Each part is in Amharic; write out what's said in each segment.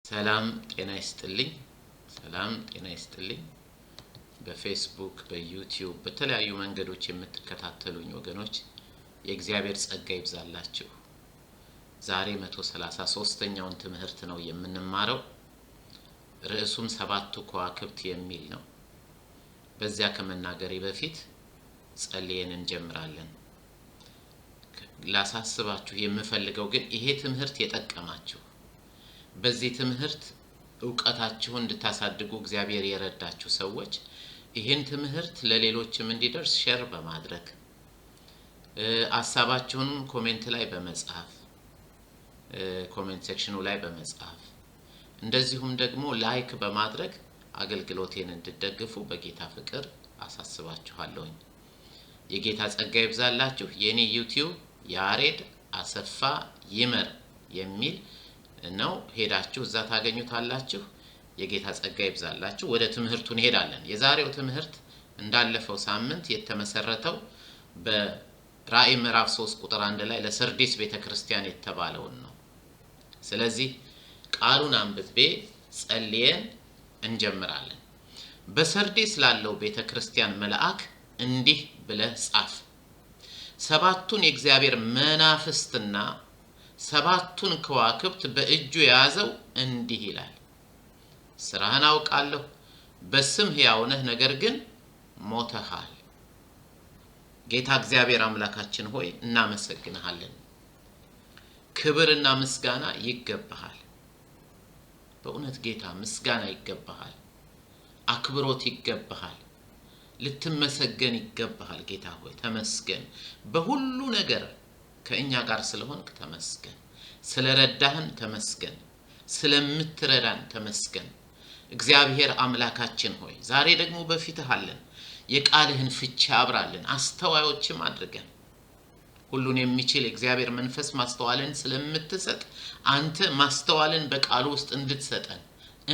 ሰላም ጤና ይስጥልኝ በፌስቡክ በዩቲዩብ በተለያዩ መንገዶች የምትከታተሉኝ ወገኖች የእግዚአብሔር ጸጋ ይብዛላችሁ። ዛሬ 133ኛውን ትምህርት ነው የምንማረው። ርዕሱም ሰባቱ ከዋክብት የሚል ነው። በዚያ ከመናገሬ በፊት ጸልየን እንጀምራለን። ላሳስባችሁ የምፈልገው ግን ይሄ ትምህርት የጠቀማችሁ በዚህ ትምህርት ዕውቀታችሁን እንድታሳድጉ እግዚአብሔር የረዳችሁ ሰዎች ይሄን ትምህርት ለሌሎችም እንዲደርስ ሼር በማድረግ ሐሳባችሁን ኮሜንት ላይ በመጻፍ ኮሜንት ሴክሽኑ ላይ በመጻፍ እንደዚሁም ደግሞ ላይክ በማድረግ አገልግሎቴን እንድትደግፉ በጌታ ፍቅር አሳስባችኋለሁ። የጌታ ጸጋ ይብዛላችሁ። የኔ ዩቲዩብ ያሬድ አሰፋ ይመር የሚል ነው። ሄዳችሁ እዛ ታገኙታላችሁ። የጌታ ጸጋ ይብዛላችሁ። ወደ ትምህርቱ እንሄዳለን። የዛሬው ትምህርት እንዳለፈው ሳምንት የተመሰረተው በራእይ ምዕራፍ 3 ቁጥር 1 ላይ ለሰርዲስ ቤተክርስቲያን የተባለው ነው። ስለዚህ ቃሉን አንብቤ ጸልየን እንጀምራለን። በሰርዲስ ላለው ቤተክርስቲያን መልአክ እንዲህ ብለህ ጻፍ። ሰባቱን የእግዚአብሔር መናፍስትና ሰባቱን ከዋክብት በእጁ የያዘው እንዲህ ይላል። ስራህን አውቃለሁ፣ በስም ሕያው ነህ፣ ነገር ግን ሞተሃል። ጌታ እግዚአብሔር አምላካችን ሆይ እናመሰግንሃለን። ክብርና ምስጋና ይገባሃል። በእውነት ጌታ ምስጋና ይገባሃል፣ አክብሮት ይገባሃል፣ ልትመሰገን ይገባሃል። ጌታ ሆይ ተመስገን። በሁሉ ነገር ከእኛ ጋር ስለሆንክ ተመስገን። ስለረዳህን ተመስገን። ስለምትረዳን ተመስገን። እግዚአብሔር አምላካችን ሆይ ዛሬ ደግሞ በፊትህ አለን። የቃልህን ፍቺ አብራልን፣ አስተዋዮችም አድርገን። ሁሉን የሚችል እግዚአብሔር መንፈስ ማስተዋልን ስለምትሰጥ አንተ ማስተዋልን በቃሉ ውስጥ እንድትሰጠን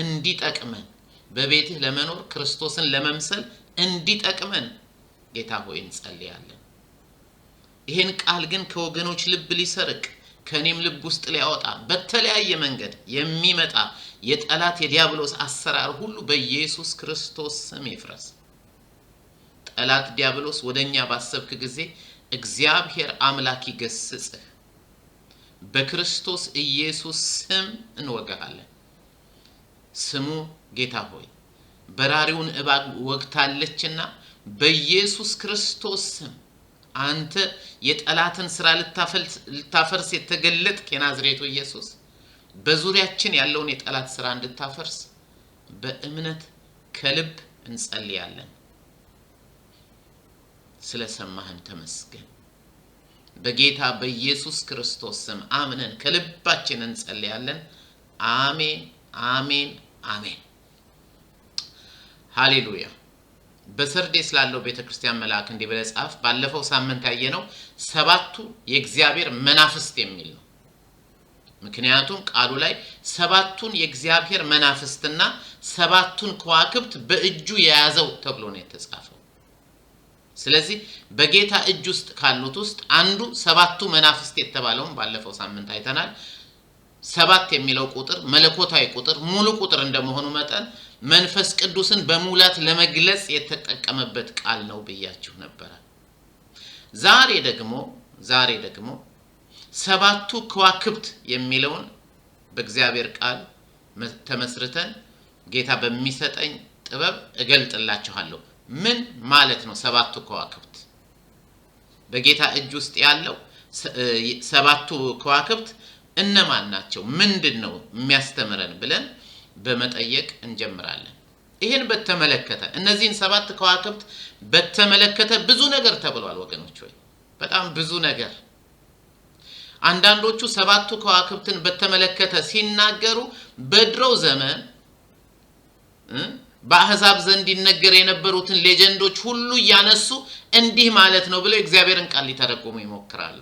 እንዲጠቅመን በቤትህ ለመኖር ክርስቶስን ለመምሰል እንዲጠቅመን ጌታ ሆይ እንጸልያለን። ይሄን ቃል ግን ከወገኖች ልብ ሊሰርቅ ከኔም ልብ ውስጥ ሊያወጣ በተለያየ መንገድ የሚመጣ የጠላት የዲያብሎስ አሰራር ሁሉ በኢየሱስ ክርስቶስ ስም ይፍረስ። ጠላት ዲያብሎስ ወደኛ ባሰብክ ጊዜ እግዚአብሔር አምላክ ይገስጽህ። በክርስቶስ ኢየሱስ ስም እንወጋሃለን። ስሙ ጌታ ሆይ በራሪውን እባብ ወግታለችና በኢየሱስ ክርስቶስ ስም አንተ የጠላትን ስራ ልታፈርስ የተገለጥክ የናዝሬቱ ኢየሱስ በዙሪያችን ያለውን የጠላት ስራ እንድታፈርስ በእምነት ከልብ እንጸልያለን። ስለሰማህን ተመስገን። በጌታ በኢየሱስ ክርስቶስ ስም አምነን ከልባችን እንጸልያለን። አሜን አሜን አሜን። ሃሌሉያ። በሰርዴስ ላለው ቤተክርስቲያን መልአክ እንዲህ ብለህ ጻፍ። ባለፈው ሳምንት ያየነው ሰባቱ የእግዚአብሔር መናፍስት የሚል ነው። ምክንያቱም ቃሉ ላይ ሰባቱን የእግዚአብሔር መናፍስትና ሰባቱን ከዋክብት በእጁ የያዘው ተብሎ ነው የተጻፈው። ስለዚህ በጌታ እጅ ውስጥ ካሉት ውስጥ አንዱ ሰባቱ መናፍስት የተባለውን ባለፈው ሳምንት አይተናል። ሰባት የሚለው ቁጥር መለኮታዊ ቁጥር ሙሉ ቁጥር እንደመሆኑ መጠን መንፈስ ቅዱስን በሙላት ለመግለጽ የተጠቀመበት ቃል ነው ብያችሁ ነበር። ዛሬ ደግሞ ሰባቱ ከዋክብት የሚለውን በእግዚአብሔር ቃል ተመስርተን ጌታ በሚሰጠኝ ጥበብ እገልጥላችኋለሁ። ምን ማለት ነው ሰባቱ ከዋክብት? በጌታ እጅ ውስጥ ያለው ሰባቱ ከዋክብት እነማን ናቸው? ምንድነው የሚያስተምረን ብለን በመጠየቅ እንጀምራለን። ይሄን በተመለከተ እነዚህን ሰባት ከዋክብት በተመለከተ ብዙ ነገር ተብሏል ወገኖች ሆይ፣ በጣም ብዙ ነገር። አንዳንዶቹ ሰባቱ ከዋክብትን በተመለከተ ሲናገሩ በድሮው ዘመን በአሕዛብ ዘንድ ይነገር የነበሩትን ሌጀንዶች ሁሉ ያነሱ እንዲህ ማለት ነው ብለው እግዚአብሔርን ቃል ሊተረጉሙ ይሞክራሉ።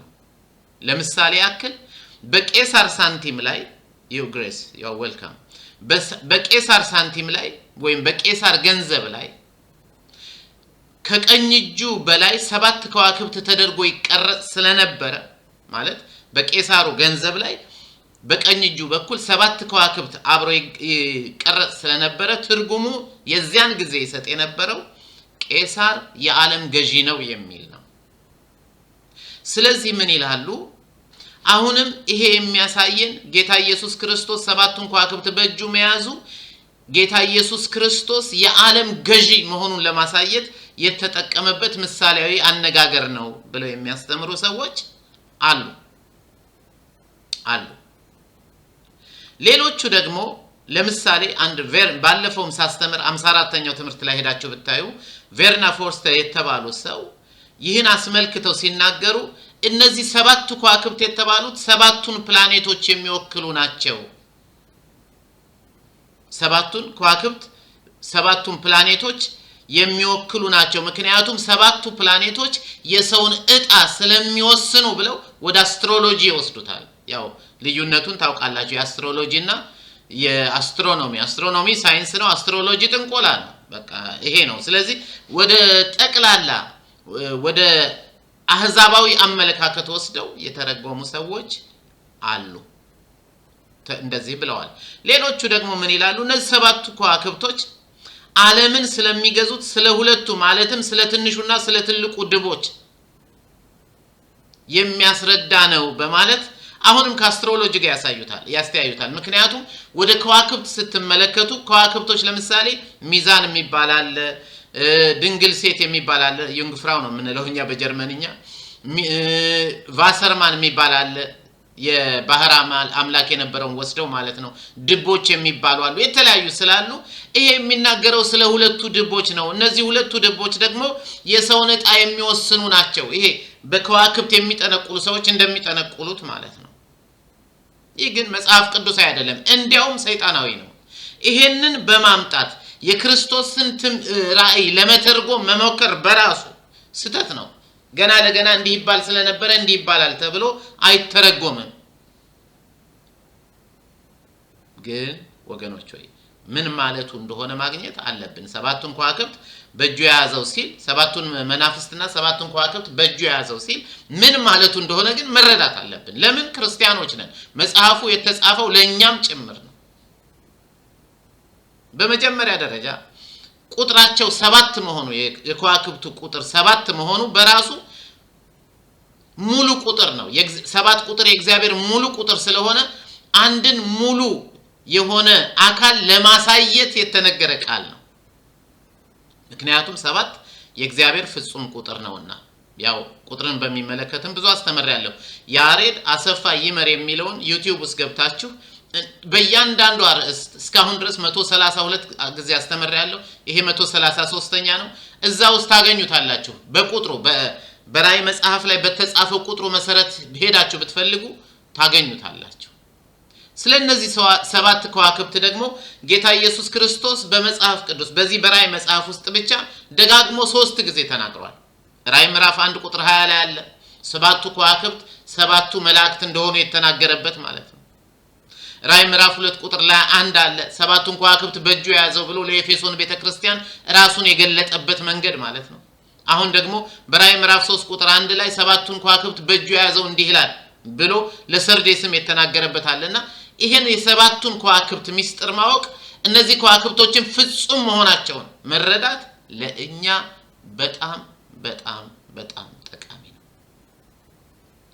ለምሳሌ ያክል በቄሳር ሳንቲም ላይ ዩግሬስ ዩ ዌልካም በቄሳር ሳንቲም ላይ ወይም በቄሳር ገንዘብ ላይ ከቀኝ እጁ በላይ ሰባት ከዋክብት ተደርጎ ይቀረጽ ስለነበረ ማለት በቄሳሩ ገንዘብ ላይ በቀኝ እጁ በኩል 7 ከዋክብት አብሮ ይቀረጽ ስለነበረ ትርጉሙ የዚያን ጊዜ ይሰጥ የነበረው ቄሳር የዓለም ገዢ ነው የሚል ነው። ስለዚህ ምን ይላሉ? አሁንም ይሄ የሚያሳየን ጌታ ኢየሱስ ክርስቶስ 7ቱን ከዋክብት በእጁ መያዙ ጌታ ኢየሱስ ክርስቶስ የዓለም ገዢ መሆኑን ለማሳየት የተጠቀመበት ምሳሌያዊ አነጋገር ነው ብለው የሚያስተምሩ ሰዎች አሉ። ሌሎቹ ደግሞ ለምሳሌ አንድ ባለፈውም ሳስተምር 54ኛው ትምህርት ላይ ሄዳችሁ ብታዩ ቬርና ፎርስተር የተባሉ ሰው ይህን አስመልክተው ሲናገሩ እነዚህ 7ቱ ከዋክብት የተባሉት 7ቱን ፕላኔቶች የሚወክሉ ናቸው። 7ቱን ከዋክብት 7ቱን ፕላኔቶች የሚወክሉ ናቸው። ምክንያቱም 7ቱ ፕላኔቶች የሰውን ዕጣ ስለሚወስኑ ብለው ወደ አስትሮሎጂ ይወስዱታል። ያው ልዩነቱን ታውቃላችሁ፣ የአስትሮሎጂ እና የአስትሮኖሚ ሳይንስ ነው፣ አስትሮሎጂ ጥንቆላ ነው። በቃ ይሄ ነው። ስለዚህ ወደ ጠቅላላ ወደ አህዛባዊ አመለካከት ወስደው የተረጎሙ ሰዎች አሉ። እንደዚህ ብለዋል። ሌሎቹ ደግሞ ምን ይላሉ? እነዚህ 7ቱ ከዋክብቶች ዓለምን ስለሚገዙት ስለ ሁለቱ ማለትም ስለ ትንሹና ስለ ትልቁ ድቦች የሚያስረዳ ነው በማለት አሁንም ከአስትሮሎጂ ጋር ያስተያዩታል። ምክንያቱም ወደ ከዋክብት ስትመለከቱ ከዋክብቶች ለምሳሌ ሚዛን የሚባል አለ፣ ድንግል ሴት የሚባል አለ፣ ዩንግፍራው ነው የምንለው እኛ በጀርመንኛ፣ ቫሰርማን የሚባል አለ፣ የባህር አምላክ የነበረውን ወስደው ማለት ነው። ድቦች የሚባሉ አሉ፣ የተለያዩ ስላሉ ይሄ የሚናገረው ስለ ሁለቱ ድቦች ነው። እነዚህ ሁለቱ ድቦች ደግሞ የሰውን ዕጣ የሚወስኑ ናቸው። ይሄ በከዋክብት የሚጠነቁሉ ሰዎች እንደሚጠነቁሉት ማለት ነው። ይህ ግን መጽሐፍ ቅዱሳዊ አይደለም፣ እንዲያውም ሰይጣናዊ ነው። ይሄንን በማምጣት የክርስቶስን ራእይ ለመተርጎም መሞከር በራሱ ስተት ነው። ገና ለገና እንዲህ ይባል ስለነበረ እንዲህ ይባላል ተብሎ አይተረጎምም። ግን ወገኖች ሆይ ምን ማለቱ እንደሆነ ማግኘት አለብን። 7ቱን ከዋክብት በእጁ የያዘው ሲል 7ቱን መናፍስትና 7ቱን ከዋክብት በእጁ የያዘው ሲል ምን ማለቱ እንደሆነ ግን መረዳት አለብን። ለምን? ክርስቲያኖች ነን። መጽሐፉ የተጻፈው ለኛም ጭምር ነው። በመጀመሪያ ደረጃ ቁጥራቸው 7 መሆኑ የከዋክብቱ ቁጥር 7 መሆኑ በራሱ ሙሉ ቁጥር ነው። 7 ቁጥር የእግዚአብሔር ሙሉ ቁጥር ስለሆነ አንድን ሙሉ የሆነ አካል ለማሳየት የተነገረ ቃል ነው። ምክንያቱም 7 የእግዚአብሔር ፍጹም ቁጥር ነውና። ያው ቁጥርን በሚመለከትም ብዙ አስተምሬያለሁ። ያሬድ አሰፋ ይመር የሚለውን ዩቲዩብ ውስጥ ገብታችሁ በእያንዳንዱ አርዕስት እስካሁን ድረስ 132 ጊዜ አስተምሬያለሁ። ይሄ 133ኛ ነው። እዛ ውስጥ ታገኙታላችሁ። በቁጥሩ በራእይ መጽሐፍ ላይ በተጻፈው ቁጥሩ መሰረት ሄዳችሁ ብትፈልጉ ታገኙታላችሁ። ስለነዚህ 7 ከዋክብት ደግሞ ጌታ ኢየሱስ ክርስቶስ በመጽሐፍ ቅዱስ በዚህ በራእይ መጽሐፍ ውስጥ ብቻ ደጋግሞ 3 ጊዜ ተናግሯል። ራእይ ምዕራፍ 1 ቁጥር 20 ላይ አለ 7ቱ ከዋክብት 7ቱ መላእክት እንደሆኑ የተናገረበት ማለት ነው። ራእይ ምዕራፍ 2 ቁጥር ላይ 1 አለ 7ቱን ከዋክብት በእጁ የያዘው ብሎ ለኤፌሶን ቤተክርስቲያን ራሱን የገለጠበት መንገድ ማለት ነው። አሁን ደግሞ በራእይ ምዕራፍ 3 ቁጥር 1 ላይ 7ቱን ከዋክብት በእጁ የያዘው እንዲህ ይላል ብሎ ለሰርዴስም የተናገረበት አለና ይሄን የ7ቱን ከዋክብት ሚስጥር ማወቅ እነዚህ ከዋክብቶችን ፍጹም መሆናቸውን መረዳት ለእኛ በጣም በጣም በጣም ጠቃሚ ነው።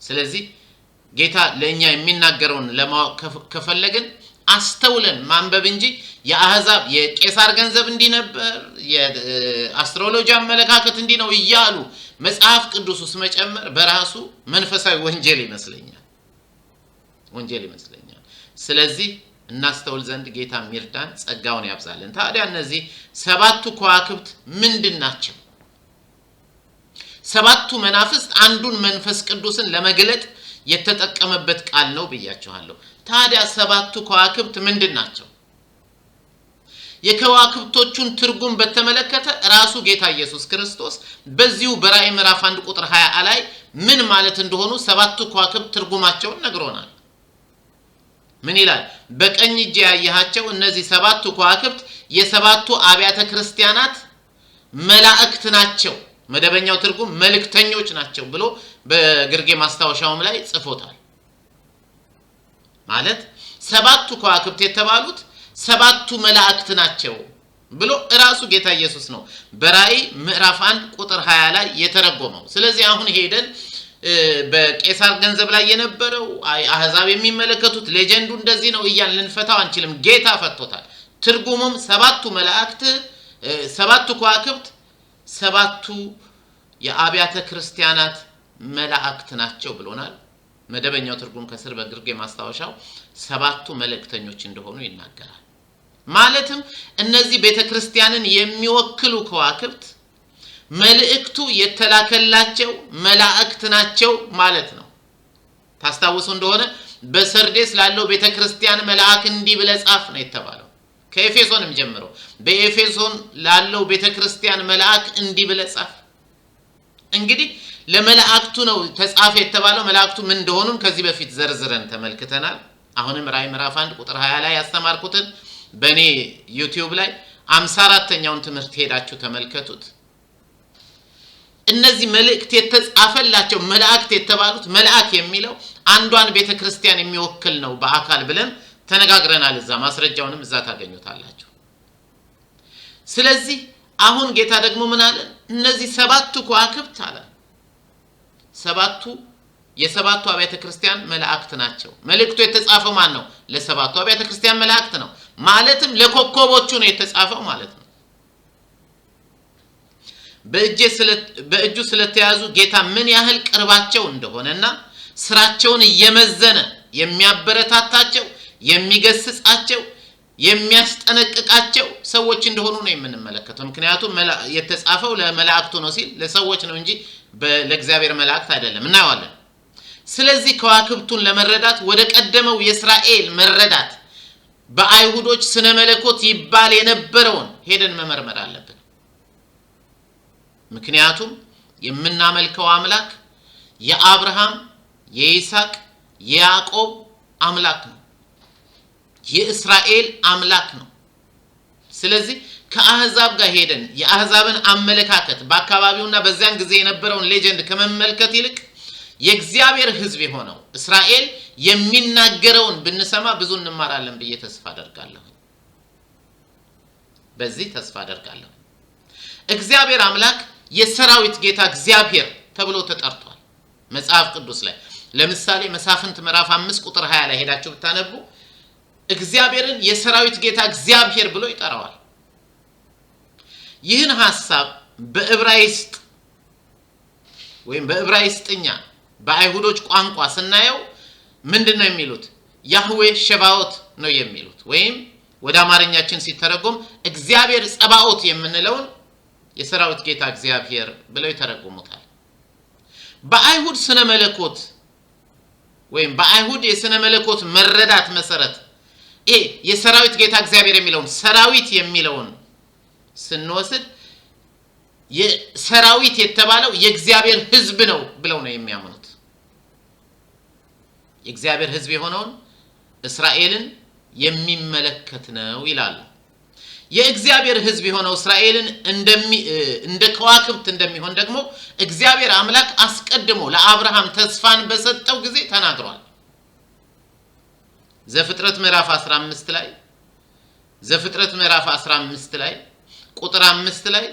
ስለዚህ ጌታ ለኛ የሚናገረውን ለማወቅ ከፈለግን አስተውለን ማንበብ እንጂ የአህዛብ የቄሳር ገንዘብ እንዲህ ነበር፣ የአስትሮሎጂ አመለካከት እንዲህ ነው እያሉ መጽሐፍ ቅዱስ ውስጥ መጨመር በራሱ መንፈሳዊ ወንጀል ይመስለኛል። ስለዚህ እናስተውል ዘንድ ጌታ ይርዳን፣ ጸጋውን ያብዛልን። ታዲያ እነዚህ 7ቱ ከዋክብት ምንድናቸው? 7ቱ መናፍስት አንዱን መንፈስ ቅዱስን ለመግለጥ የተጠቀመበት ቃል ነው ብያችኋለሁ። ታዲያ 7ቱ ከዋክብት ምንድናቸው? የከዋክብቶቹን ትርጉም በተመለከተ ራሱ ጌታ ኢየሱስ ክርስቶስ በዚሁ በራእይ ምዕራፍ 1 ቁጥር 20 ላይ ምን ማለት እንደሆኑ 7ቱ ከዋክብት ትርጉማቸውን ነግሮናል። ምን ይላል? በቀኝ እጅ ያያቸው እነዚህ 7ቱ ከዋክብት የ7ቱ አብያተ ክርስቲያናት መላእክት ናቸው። መደበኛው ትርጉም መልእክተኞች ናቸው ብሎ በግርጌ ማስታወሻውም ላይ ጽፎታል። ማለት ሰባቱ ከዋክብት የተባሉት ሰባቱ መላእክት ናቸው ብሎ ራሱ ጌታ ኢየሱስ ነው በራእይ ምዕራፍ 1 ቁጥር 20 ላይ የተረጎመው። ስለዚህ አሁን ሄደን በቄሳር ገንዘብ ላይ የነበረው አህዛብ የሚመለከቱት ሌጀንዱ እንደዚህ ነው እያልን ልንፈታው አንችልም። ጌታ ፈቶታል። ትርጉሙም ሰባቱ መላእክት ሰባቱ ከዋክብት ሰባቱ የአብያተ ክርስቲያናት መላእክት ናቸው ብሎናል። መደበኛው ትርጉም ከስር በግርጌ ማስታወሻው ሰባቱ መልእክተኞች እንደሆኑ ይናገራል። ማለትም እነዚህ ቤተክርስቲያንን የሚወክሉ ከዋክብት መልእክቱ የተላከላቸው መላእክት ናቸው ማለት ነው። ታስታውሱ እንደሆነ በሰርዴስ ላለው ቤተክርስቲያን መልአክ እንዲህ ብለህ ጻፍ ነው የተባለው። ከኤፌሶንም ጀምሮ በኤፌሶን ላለው ቤተክርስቲያን መልአክ እንዲህ ብለህ ጻፍ። እንግዲህ ለመላእክቱ ነው ተጻፈ የተባለው። መላእክቱ ምን እንደሆኑ ከዚህ በፊት ዘርዝረን ተመልክተናል። አሁንም ራእይ ምዕራፍ 1 ቁጥር 20 ላይ ያስተማርኩትን በኔ ዩቲዩብ ላይ 54ኛውን ትምህርት ሄዳችሁ ተመልከቱት። እነዚህ መልእክት የተጻፈላቸው መላእክት የተባሉት መልአክ የሚለው አንዷን ቤተክርስቲያን የሚወክል ነው በአካል ብለን ተነጋግረናል። እዛ ማስረጃውንም እዛ ታገኙታላችሁ። ስለዚህ አሁን ጌታ ደግሞ ምን አለ? እነዚህ ሰባቱ ከዋክብት አለ ሰባቱ የሰባቱ አብያተ ክርስቲያን መላእክት ናቸው። መልእክቱ የተጻፈው ማን ነው? ለሰባቱ አብያተ ክርስቲያን መላእክት ነው። ማለትም ለኮከቦቹ ነው የተጻፈው ማለት ነው። በእጁ ስለተያዙ ጌታ ምን ያህል ቅርባቸው እንደሆነና ስራቸውን እየመዘነ የሚያበረታታቸው የሚገስጻቸው የሚያስጠነቅቃቸው ሰዎች እንደሆኑ ነው የምንመለከተው። ምክንያቱም የተጻፈው ለመላእክቱ ነው ሲል ለሰዎች ነው እንጂ ለእግዚአብሔር መላእክት አይደለም እናየዋለን። ስለዚህ ከዋክብቱን ለመረዳት ወደ ቀደመው የእስራኤል መረዳት በአይሁዶች ስነ መለኮት ይባል የነበረውን ሄደን መመርመር አለብን። ምክንያቱም የምናመልከው አምላክ የአብርሃም የይስሐቅ የያዕቆብ አምላክ ነው። የእስራኤል አምላክ ነው። ስለዚህ ከአህዛብ ጋር ሄደን የአህዛብን አመለካከት በአካባቢውና በዚያን ጊዜ የነበረውን ሌጀንድ ከመመልከት ይልቅ የእግዚአብሔር ሕዝብ የሆነው እስራኤል የሚናገረውን ብንሰማ ብዙ እንማራለን ብዬ ተስፋ አደርጋለሁ። በዚህ ተስፋ አደርጋለሁ። እግዚአብሔር አምላክ የሰራዊት ጌታ እግዚአብሔር ተብሎ ተጠርቷል መጽሐፍ ቅዱስ ላይ። ለምሳሌ መሳፍንት ምዕራፍ 5 ቁጥር 20 ላይ ሄዳችሁ ብታነቡ እግዚአብሔርን የሰራዊት ጌታ እግዚአብሔር ብሎ ይጠራዋል። ይህን ሐሳብ በዕብራይስጥ ወይም በዕብራይስጥኛ በአይሁዶች ቋንቋ ስናየው ምንድነው የሚሉት? ያህዌ ሸባኦት ነው የሚሉት። ወይም ወደ አማርኛችን ሲተረጎም እግዚአብሔር ጸባኦት የምንለውን የሰራዊት ጌታ እግዚአብሔር ብለው ይተረጉሙታል። በአይሁድ ስነ መለኮት ወይም በአይሁድ የስነ መለኮት መረዳት መሰረት የሰራዊት ጌታ እግዚአብሔር የሚለውን ሰራዊት የሚለውን ስንወስድ የሰራዊት የተባለው የእግዚአብሔር ሕዝብ ነው ብለው ነው የሚያምኑት። የእግዚአብሔር ሕዝብ የሆነውን እስራኤልን የሚመለከት ነው ይላሉ። የእግዚአብሔር ሕዝብ የሆነው እስራኤልን እንደ ከዋክብት እንደሚሆን ደግሞ እግዚአብሔር አምላክ አስቀድሞ ለአብርሃም ተስፋን በሰጠው ጊዜ ተናግሯል። ዘፍጥረት ምዕራፍ 15 ላይ ቁጥር 5 ላይ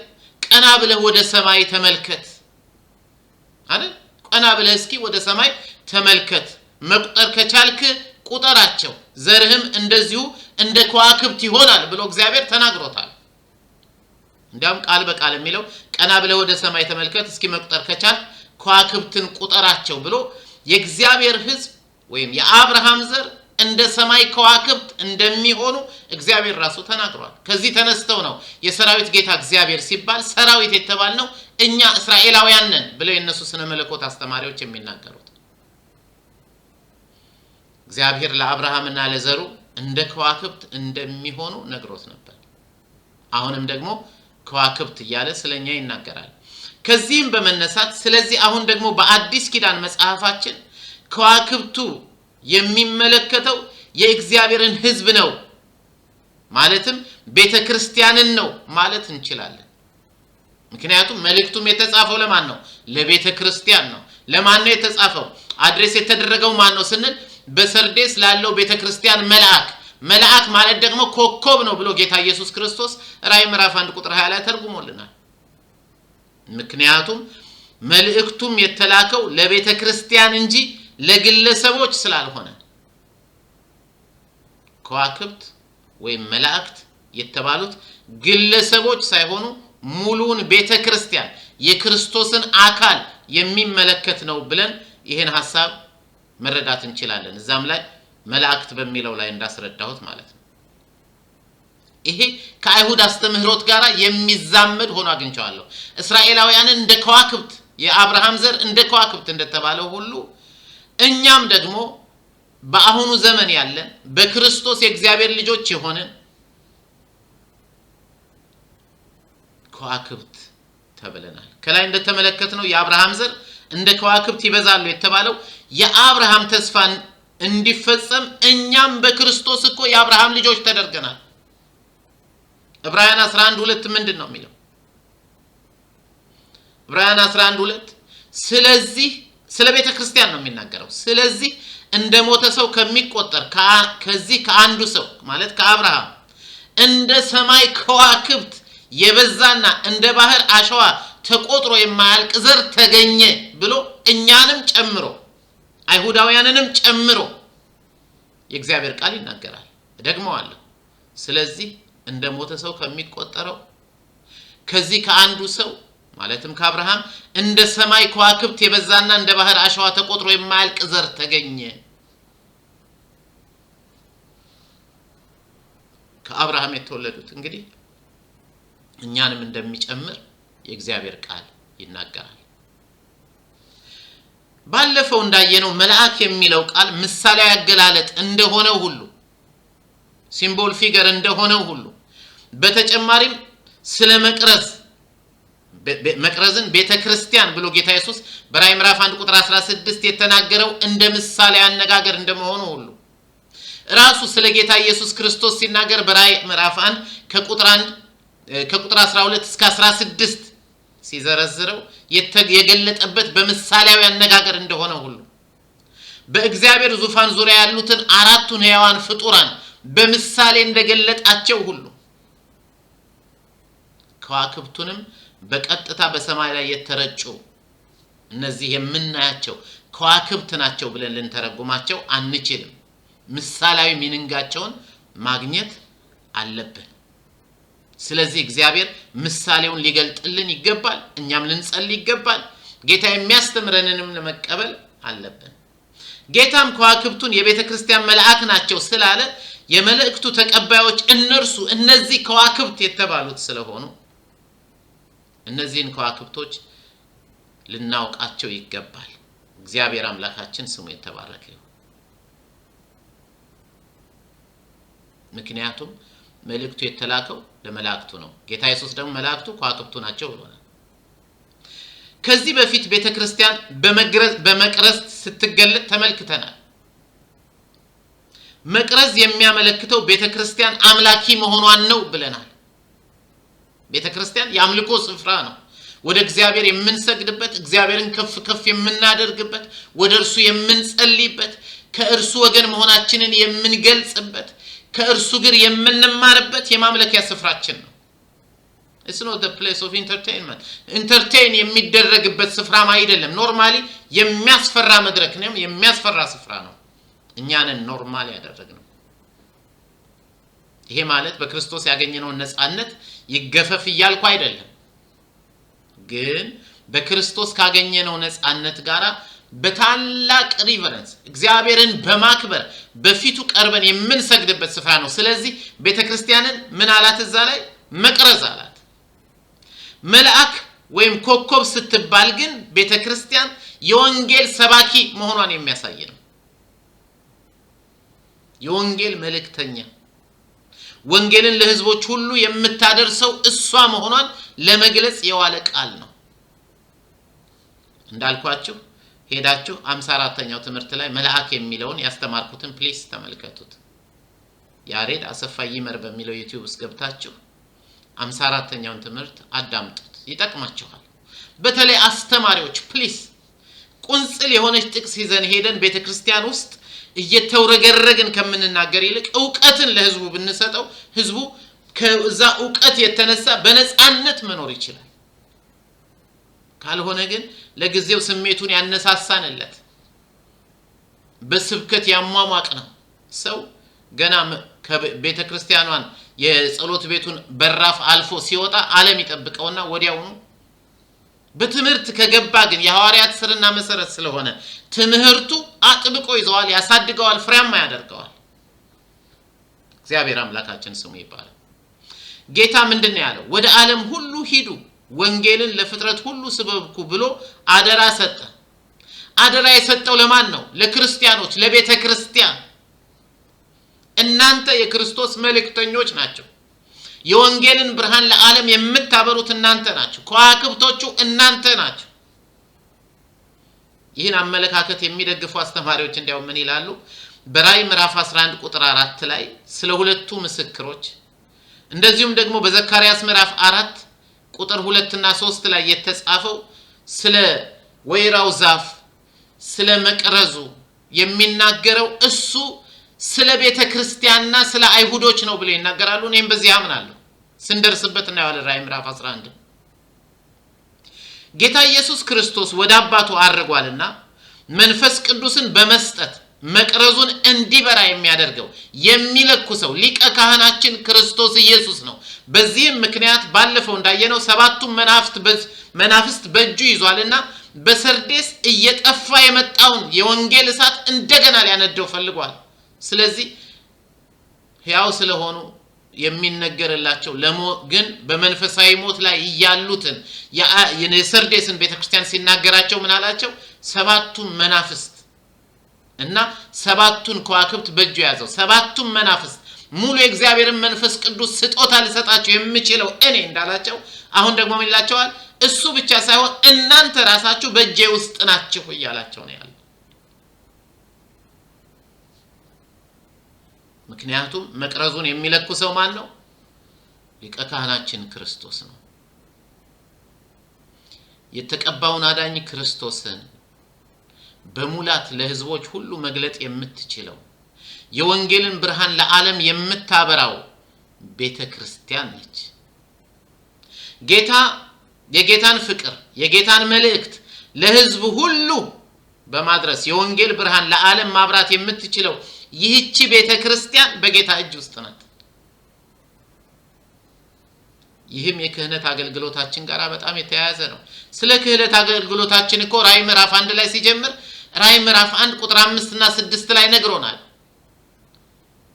ቀና ብለህ ወደ ሰማይ ተመልከት አይደል? ቀና ብለህ እስኪ ወደ ሰማይ ተመልከት፣ መቁጠር ከቻልክ ቁጠራቸው፣ ዘርህም እንደዚሁ እንደ ከዋክብት ይሆናል ብሎ እግዚአብሔር ተናግሮታል። እንዲያውም ቃል በቃል የሚለው ቀና ብለህ ወደ ሰማይ ተመልከት፣ እስኪ መቁጠር ከቻልክ ከዋክብትን ቁጠራቸው ብሎ የእግዚአብሔር ሕዝብ ወይም የአብርሃም ዘር እንደ ሰማይ ከዋክብት እንደሚሆኑ እግዚአብሔር ራሱ ተናግሯል። ከዚህ ተነስተው ነው የሰራዊት ጌታ እግዚአብሔር ሲባል ሰራዊት የተባልነው እኛ እስራኤላውያን ነን ብለው የነሱ ስነ መለኮት አስተማሪዎች የሚናገሩት። እግዚአብሔር ለአብርሃምና ለዘሩ እንደ ከዋክብት እንደሚሆኑ ነግሮት ነበር። አሁንም ደግሞ ከዋክብት እያለ ስለኛ ይናገራል። ከዚህም በመነሳት ስለዚህ አሁን ደግሞ በአዲስ ኪዳን መጽሐፋችን ከዋክብቱ የሚመለከተው የእግዚአብሔርን ሕዝብ ነው ማለትም ቤተክርስቲያንን ነው ማለት እንችላለን። ምክንያቱም መልእክቱም የተጻፈው ለማን ነው? ለቤተክርስቲያን ነው። ለማን ነው የተጻፈው? አድሬስ የተደረገው ማን ነው ስንል በሰርዴስ ላለው ቤተክርስቲያን መልአክ ማለት ደግሞ ኮከብ ነው ብሎ ጌታ ኢየሱስ ክርስቶስ ራዕይ ምዕራፍ 1 ቁጥር 20 ላይ ተርጉሞልናል። ምክንያቱም መልእክቱም የተላከው ለቤተክርስቲያን እንጂ ለግለሰቦች ስላልሆነ ከዋክብት ወይም መላእክት የተባሉት ግለሰቦች ሳይሆኑ ሙሉን ቤተክርስቲያን የክርስቶስን አካል የሚመለከት ነው ብለን ይሄን ሐሳብ መረዳት እንችላለን። እዛም ላይ መላእክት በሚለው ላይ እንዳስረዳሁት ማለት ነው። ይሄ ከአይሁድ አስተምህሮት ጋር የሚዛመድ ሆኖ አግኝቻለሁ። እስራኤላውያንን እንደ ከዋክብት የአብርሃም ዘር እንደ ከዋክብት እንደተባለው ሁሉ እኛም ደግሞ በአሁኑ ዘመን ያለን በክርስቶስ የእግዚአብሔር ልጆች የሆነን ከዋክብት ተብለናል። ከላይ እንደተመለከትነው የአብርሃም ዘር እንደ ከዋክብት ይበዛሉ የተባለው የአብርሃም ተስፋን እንዲፈጸም እኛም በክርስቶስ እኮ የአብርሃም ልጆች ተደርገናል። ዕብራውያን 11:2 ምንድነው የሚለው? ዕብራውያን 11:2 ስለዚህ ስለ ቤተ ክርስቲያን ነው የሚናገረው። ስለዚህ እንደ ሞተ ሰው ከሚቆጠር ከዚህ ከአንዱ ሰው ማለት ከአብርሃም እንደ ሰማይ ከዋክብት የበዛና እንደ ባህር አሸዋ ተቆጥሮ የማያልቅ ዘር ተገኘ ብሎ እኛንም ጨምሮ አይሁዳውያንንም ጨምሮ የእግዚአብሔር ቃል ይናገራል። ደግሞዋለሁ። ስለዚህ እንደ ሞተ ሰው ከሚቆጠረው ከዚህ ከአንዱ ሰው ማለትም ከአብርሃም እንደ ሰማይ ከዋክብት የበዛና እንደ ባህር አሸዋ ተቆጥሮ የማያልቅ ዘር ተገኘ። ከአብርሃም የተወለዱት እንግዲህ እኛንም እንደሚጨምር የእግዚአብሔር ቃል ይናገራል። ባለፈው እንዳየነው መልአክ የሚለው ቃል ምሳሌያዊ አገላለጥ እንደሆነው ሁሉ ሲምቦል ፊገር እንደሆነው ሁሉ በተጨማሪም ስለ መቅረዝን ቤተክርስቲያን ብሎ ጌታ ኢየሱስ በራዕይ ምዕራፍ 1 ቁጥር 16 የተናገረው እንደ ምሳሌ አነጋገር እንደመሆኑ ሁሉ ራሱ ስለ ጌታ ኢየሱስ ክርስቶስ ሲናገር በራዕይ ምዕራፍ 1 ከቁጥር 12 እስከ 16 ሲዘረዝረው የገለጠበት በምሳሌያዊ አነጋገር እንደሆነ ሁሉ በእግዚአብሔር ዙፋን ዙሪያ ያሉትን አራቱን ሕያዋን ፍጡራን በምሳሌ እንደገለጣቸው ሁሉ ከዋክብቱንም በቀጥታ በሰማይ ላይ የተረጩ እነዚህ የምናያቸው ከዋክብት ናቸው ብለን ልንተረጉማቸው አንችልም። ምሳሌያዊ ሚኒንጋቸውን ማግኘት አለብን። ስለዚህ እግዚአብሔር ምሳሌውን ሊገልጥልን ይገባል። እኛም ልንጸልይ ይገባል። ጌታ የሚያስተምረንንም ለመቀበል አለብን። ጌታም ከዋክብቱን የቤተ ክርስቲያን መልአክ ናቸው ስላለ የመልእክቱ ተቀባዮች እነዚህ ከዋክብት የተባሉት ስለሆኑ እነዚህን ከዋክብቶች ልናውቃቸው ይገባል። እግዚአብሔር አምላካችን ስሙ የተባረከ ይሁን። ምክንያቱም መልእክቱ የተላከው ለመላእክቱ ነው። ጌታ ኢየሱስ ደግሞ መላእክቱ ከዋክብቱ ናቸው ብሎናል። ከዚህ በፊት ቤተክርስቲያን በመቅረዝ ስትገለጥ ተመልክተናል። መቅረዝ የሚያመለክተው ቤተክርስቲያን አምላኪ መሆኗን ነው ብለናል። ቤተክርስቲያን የአምልኮ ስፍራ ነው። ወደ እግዚአብሔር የምንሰግድበት፣ እግዚአብሔርን ከፍ የምናደርግበት፣ ወደ እርሱ የምንጸልይበት፣ ከእርሱ ወገን መሆናችንን የምንገልጽበት፣ ከእርሱ ግር የምንማርበት የማምለኪያ ስፍራችን ነው። It's not the place of entertainment. Entertain የሚደረግበት ስፍራም አይደለም። ኖርማሊ የሚያስፈራ መድረክ ነው፣ የሚያስፈራ ስፍራ ነው። እኛንን ኖርማሊ ያደረግነው። ይሄ ማለት በክርስቶስ ያገኘነው ነፃነት ይገፈፍ ይያልኩ አይደለም። ግን በክርስቶስ ካገኘነው ነፃነት ጋራ በታላቅ ሪቨረንስ እግዚአብሔርን በማክበር በፊቱ ቀርበን የምንሰግድበት ስፍራ ነው። ስለዚህ ቤተክርስቲያንን ምን አላት? እዛ ላይ መቅረዝ አላት። መልአክ ወይም ኮከብ ስትባል ግን ቤተክርስቲያን የወንጌል ሰባኪ መሆኗን የሚያሳይ ነው። የወንጌል መልእክተኛ፣ ወንጌልን ለህዝቦች ሁሉ የምታደርሰው እሷ መሆኗን ለመግለጽ የዋለ ቃል ነው። እንዳልኳችሁ ሄዳችሁ 54ኛው ትምህርት ላይ መልአክ የሚለውን ያስተማርኩትን ፕሊስ ተመልከቱት። ያሬድ አሰፋ ይመር በሚለው ዩቲዩብ ውስጥ ገብታችሁ 54ኛውን ትምህርት አዳምጡት፣ ይጠቅማችኋል። በተለይ አስተማሪዎች ፕሊስ ቁንጽል የሆነች ጥቅስ ይዘን ሄደን ቤተክርስቲያን ውስጥ እየተውረገረግን ከምንናገር ይልቅ ዕውቀትን ለህዝቡ ብንሰጠው ህዝቡ ከዛ ዕውቀት የተነሳ በነጻነት መኖር ይችላል። ካልሆነ ግን ለጊዜው ስሜቱን ያነሳሳንለት በስብከት ያሟሟቅ ነው ሰው ገና ከቤተክርስቲያኗን የጸሎት ቤቱን በራፍ አልፎ ሲወጣ ዓለም ይጠብቀውና ወዲያውኑ በትምህርት ከገባ ግን የሐዋርያት ስርና መሰረት ስለሆነ ትምህርቱ አጥብቆ ይዘዋል፣ ያሳድገዋል፣ ፍሬያማ ያደርገዋል። እግዚአብሔር አምላካችን ስሙ ይባረክ። ጌታ ምንድነው ያለው? ወደ ዓለም ሁሉ ሂዱ ወንጌልን ለፍጥረት ሁሉ ስበኩ ብሎ አደራ ሰጠ። አደራ የሰጠው ለማን ነው? ለክርስቲያኖች፣ ለቤተ ክርስቲያን። እናንተ የክርስቶስ መልእክተኞች ናቸው። የወንጌልን ብርሃን ለዓለም የምታበሩት እናንተ ናችሁ። ከዋክብቶቹ እናንተ ናችሁ። ይህን አመለካከት የሚደግፉ አስተማሪዎች እንዲያው ምን ይላሉ? በራዕይ ምዕራፍ 11 ቁጥር 4 ላይ ስለ ሁለቱ ምስክሮች እንደዚሁም ደግሞ በዘካርያስ ምዕራፍ 4 ቁጥር 2 እና 3 ላይ የተጻፈው ስለ ወይራው ዛፍ ስለ መቅረዙ የሚናገረው እሱ ስለ ቤተ ክርስቲያንና ስለ አይሁዶች ነው ብለው ይናገራሉ። እኔም በዚህ አምናለሁ። ስንደርስበት እናያለን። ራዕይ ምዕራፍ 11 ጌታ ኢየሱስ ክርስቶስ ወደ አባቱ አርጓልና መንፈስ ቅዱስን በመስጠት መቅረዙን እንዲበራ የሚያደርገው የሚለኩሰው ሊቀ ካህናችን ክርስቶስ ኢየሱስ ነው። በዚህም ምክንያት ባለፈው እንዳየነው ሰባቱን መናፍስት በእጁ ይዟልና በሰርዴስ እየጠፋ የመጣውን የወንጌል እሳት እንደገና ሊያነደው ፈልጓል። ስለዚህ ሕያው ስለሆኑ የሚነገርላቸው ግን በመንፈሳዊ ሞት ላይ ያሉትን የሰርዴስን ቤተክርስቲያን ሲናገራቸው ምን አላቸው? ሰባቱን መናፍስት እና ሰባቱን ከዋክብት በእጁ ያዘው ሰባቱን መናፍስት ሙሉ የእግዚአብሔርን መንፈስ ቅዱስ ስጦታ ሊሰጣቸው የሚችለው እኔ እንዳላቸው አሁን ደግሞ ምን ይላቸዋል? እሱ ብቻ ሳይሆን እናንተ ራሳችሁ በእጄ ውስጥ ናችሁ እያላቸው ነው ያለው። ምክንያቱም መቅረዙን የሚለኩሰው ማን ነው? ሊቀ ካህናችን ክርስቶስ ነው። የተቀባውን አዳኝ ክርስቶስን በሙላት ለህዝቦች ሁሉ መግለጥ የምትችለው የወንጌልን ብርሃን ለዓለም የምታበራው ቤተክርስቲያን ነች። ጌታ የጌታን ፍቅር የጌታን መልእክት ለህዝብ ሁሉ በማድረስ የወንጌል ብርሃን ለዓለም ማብራት የምትችለው ይህች ቤተክርስቲያን በጌታ እጅ ውስጥ ናት። ይህም የክህነት አገልግሎታችን ጋር በጣም የተያያዘ ነው። ስለ ክህነት አገልግሎታችን እኮ ራዕይ ምዕራፍ 1 ላይ ሲጀምር ራዕይ ምዕራፍ 1 ቁጥር 5 እና 6 ላይ ነግሮናል።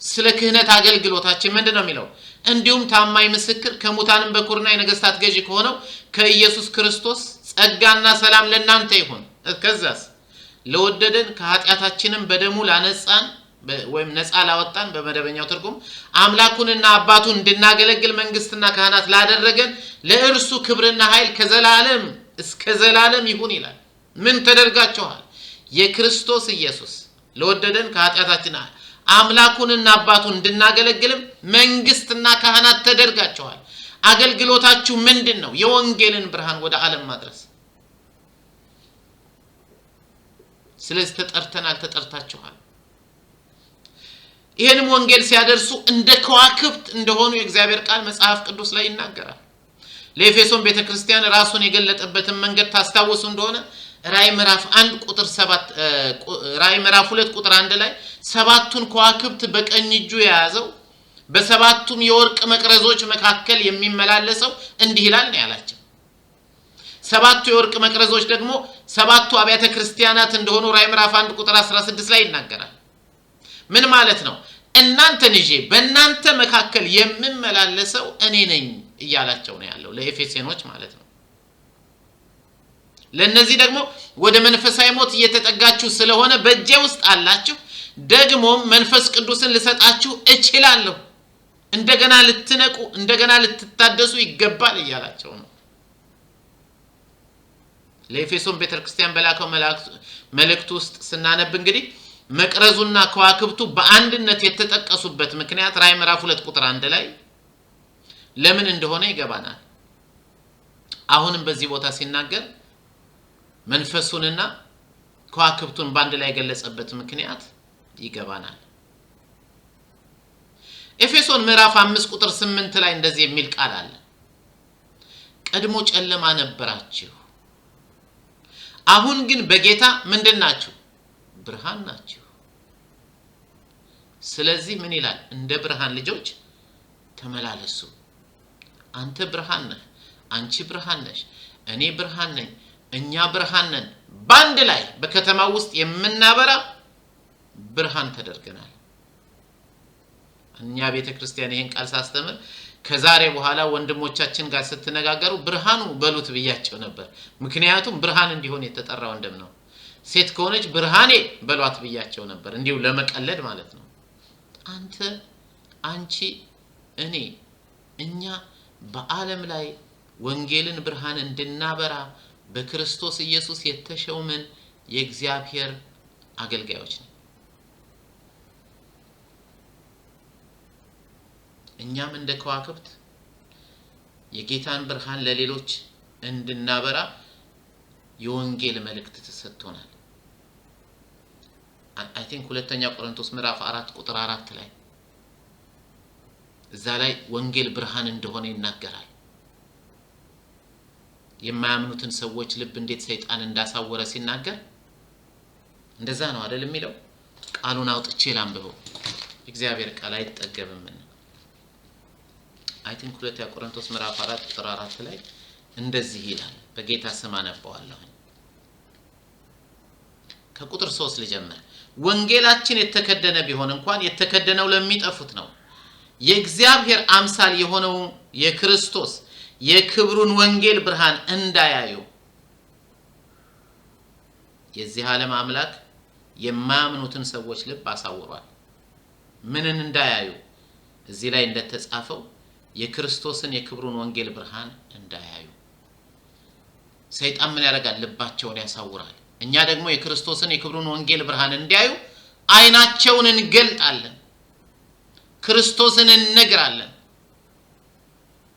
ስለ ክህነት አገልግሎታችን ምንድነው የሚለው? እንዲሁም ታማኝ ምስክር ከሙታንም በኩርና የነገስታት ገዢ ከሆነው ከኢየሱስ ክርስቶስ ጸጋና ሰላም ለእናንተ ይሁን። ከዛስ ለወደደን ከኃጢአታችንም በደሙ ላነጻን ወይም ነፃ ላወጣን በመደበኛው ትርጉም አምላኩንና አባቱን እንድናገለግል መንግስትና ካህናት ላደረገን ለእርሱ ክብርና ኃይል ከዘላለም እስከ ዘላለም ይሁን ይላል። ምን ተደርጋችኋል? የክርስቶስ ኢየሱስ ለወደደን ከኃጢአታችን አምላኩንና አባቱን እንድናገለግልም መንግስትና ካህናት ተደርጋችኋል። አገልግሎታችሁ ምንድነው? የወንጌልን ብርሃን ወደ ዓለም ማድረስ። ስለዚህ ተጠርታችኋል። ይሄንም ወንጌል ሲያደርሱ እንደ ከዋክብት እንደሆኑ የእግዚአብሔር ቃል መጽሐፍ ቅዱስ ላይ ይናገራል። ለኤፌሶን ቤተክርስቲያን ራሱን የገለጠበትን መንገድ ታስታውሱ እንደሆነ ራዕይ ምዕራፍ 1 ቁጥር 7 ራዕይ ምዕራፍ 2 ቁጥር 1 ላይ ሰባቱን ከዋክብት በቀኝ እጁ የያዘው በሰባቱም የወርቅ መቅረዞች መካከል የሚመላለሰው እንዲህ ይላል ነው ያላቸው። ሰባቱ የወርቅ መቅረዞች ደግሞ ሰባቱ አብያተ ክርስቲያናት እንደሆኑ ራዕይ ምዕራፍ 1 ቁጥር 16 ላይ ይናገራል። ምን ማለት ነው? እናንተን ይዤ በእናንተ መካከል የምመላለሰው እኔ ነኝ እያላቸው ነው ያለው ለኤፌሶኖች ማለት ነው። ለነዚህ ደግሞ ወደ መንፈሳዊ ሞት እየተጠጋችሁ ስለሆነ በእጄ ውስጥ አላችሁ፣ ደግሞ መንፈስ ቅዱስን ልሰጣችሁ እችላለሁ፣ እንደገና ልትነቁ እንደገና ልትታደሱ ይገባል እያላቸው ነው። ለኤፌሶን ቤተክርስቲያን በላከው መልእክት ውስጥ ስናነብ እንግዲህ መቅረዙና ከዋክብቱ በአንድነት የተጠቀሱበት ምክንያት ራዕይ ምዕራፍ 2 ቁጥር 1 ላይ ለምን እንደሆነ ይገባናል። አሁንም በዚህ ቦታ ሲናገር መንፈሱንና ከዋክብቱን በአንድ ላይ ገለጸበት ምክንያት ይገባናል። ኤፌሶን ምዕራፍ 5 ቁጥር 8 ላይ እንደዚህ የሚል ቃል አለ። ቀድሞ ጨለማ ነበራችሁ፣ አሁን ግን በጌታ ምንድናችሁ? ብርሃን ናችሁ። ስለዚህ ምን ይላል? እንደ ብርሃን ልጆች ተመላለሱ። አንተ ብርሃን ነህ፣ አንቺ ብርሃን ነሽ፣ እኔ ብርሃን ነኝ፣ እኛ ብርሃን ነን። ባንድ ላይ በከተማው ውስጥ የምናበራ ብርሃን ተደርገናል። እኛ ቤተክርስቲያን ይሄን ቃል ሳስተምር ከዛሬ በኋላ ወንድሞቻችን ጋር ስትነጋገሩ ብርሃኑ በሉት ብያቸው ነበር። ምክንያቱም ብርሃን እንዲሆን የተጠራ ወንድም ነው። ሴት ከሆነች ብርሃኔ በሏት ብያቸው ነበር፣ እንዲሁ ለመቀለድ ማለት ነው። አንተ፣ አንቺ፣ እኔ፣ እኛ በዓለም ላይ ወንጌልን ብርሃን እንድናበራ በክርስቶስ ኢየሱስ የተሾምን የእግዚአብሔር አገልጋዮች ነን። እኛም እንደ ከዋክብት የጌታን ብርሃን ለሌሎች እንድናበራ የወንጌል መልእክት ተሰጥቶናል። አይ ቲንክ ሁለተኛ ቆሮንቶስ ምዕራፍ 4 ቁጥር 4 ላይ እዛ ላይ ወንጌል ብርሃን እንደሆነ ይናገራል። የማያምኑትን ሰዎች ልብ እንዴት ሰይጣን እንዳሳወረ ሲናገር እንደዛ ነው አይደል የሚለው። ቃሉን አውጥቼ ላንብበው፣ እግዚአብሔር ቃል አይጠገብም። አይ ቲንክ ሁለተኛ ቆሮንቶስ ምዕራፍ 4 ቁጥር 4 ላይ እንደዚህ ይላል። በጌታ ስም አነባዋለሁ። ከቁጥር 3 ልጀምር። ወንጌላችን የተከደነ ቢሆን እንኳን የተከደነው ለሚጠፉት ነው፣ የእግዚአብሔር አምሳል የሆነው የክርስቶስ የክብሩን ወንጌል ብርሃን እንዳያዩ የዚህ ዓለም አምላክ የማያምኑትን ሰዎች ልብ አሳውሯል። ምንን እንዳያዩ? እዚህ ላይ እንደተጻፈው የክርስቶስን የክብሩን ወንጌል ብርሃን እንዳያዩ። ሰይጣን ምን ያደርጋል? ልባቸውን ያሳውራል። እኛ ደግሞ የክርስቶስን የክብሩን ወንጌል ብርሃን እንዲያዩ አይናቸውን እንገልጣለን፣ ክርስቶስን እንነግራለን፣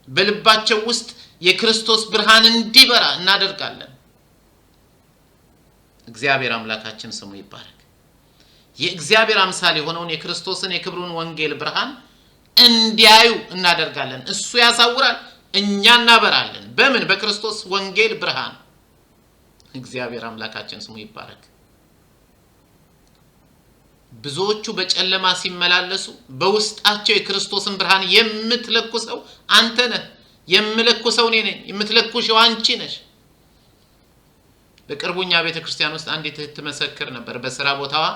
በልባቸው ውስጥ የክርስቶስ ብርሃን እንዲበራ እናደርጋለን። እግዚአብሔር አምላካችን ስሙ ይባረክ። የእግዚአብሔር አምሳል የሆነውን የክርስቶስን የክብሩን ወንጌል ብርሃን እንዲያዩ እናደርጋለን። እሱ ያሳውራል፣ እኛ እናበራለን። በምን? በክርስቶስ ወንጌል ብርሃን። እግዚአብሔር አምላካችን ስሙ ይባረክ። ብዙዎቹ በጨለማ ሲመላለሱ በውስጣቸው የክርስቶስን ብርሃን የምትለኩሰው አንተ ነህ፣ የምለኩሰው እኔ ነኝ፣ የምትለኩሽው አንቺ ነሽ። በቅርቡኛ ቤተክርስቲያን ውስጥ አንዲት ትመሰክር ነበር። በስራ ቦታዋ